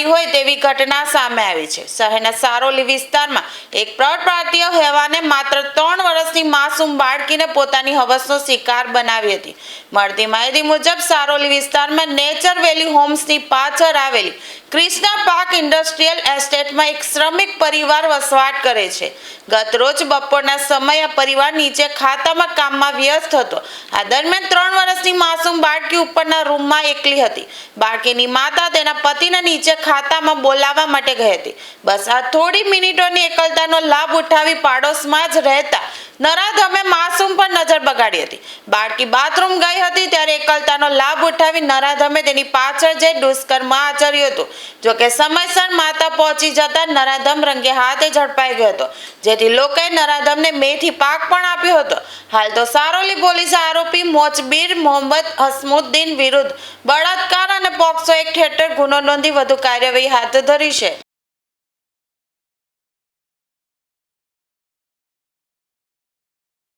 મારી હોય તેવી ઘટના સામે આવી છે। શહેરના સારોલી વિસ્તારમાં એક પ્રૌઢ ભારતીય હેવાને માત્ર 3 વર્ષની માસૂમ બાળકીને પોતાની હવસનો શિકાર બનાવી હતી। મળતી માહિતી મુજબ સારોલી વિસ્તારમાં નેચર વેલી હોમ્સની પાછળ આવેલી ક્રિષ્ના પાર્ક ઇન્ડસ્ટ્રીયલ એસ્ટેટમાં એક શ્રમિક પરિવાર વસવાટ કરે છે। ગત રોજ બપોરના સમયે આ પરિવાર નીચે ખાતામાં કામમાં વ્યસ્ત હતો। આ દરમિયાન 3 વર્ષની માસૂમ બાળકી ઉપરના રૂમમાં એકલી હતી। બાળકીની માતા તેના પતિને નીચે ખાતામાં બોલાવવા માટે ગઈ હતી। બસ આ થોડી મિનિટોની એકલતાનો લાભ ઉઠાવી પાડોશમાં જ રહેતા નરાધમે માસૂમ પર નજર બગાડી હતી। બાળકી બાથરૂમ ગઈ હતી ત્યારે એકલતાનો લાભ ઉઠાવી નરાધમે તેની પાછળ જઈ દુષ્કર્મ આચર્યું હતું। જોકે સમયસર માતા પહોંચી જતા નરાધમ રંગે હાથે ઝડપાઈ ગયો હતો, જેથી લોકોએ નરાધમને મેથી પાક પણ આપ્યો હતો। હાલ તો સારોલી પોલીસે આરોપી મોચબીર મોહમ્મદ હસમુદ્દીન વિરુદ્ધ બળાત્કાર અને પોક્સો એક્ટ હેઠળ ગુનો નોંધી વધુ કાર્યવાહી હાથ ધરી છે।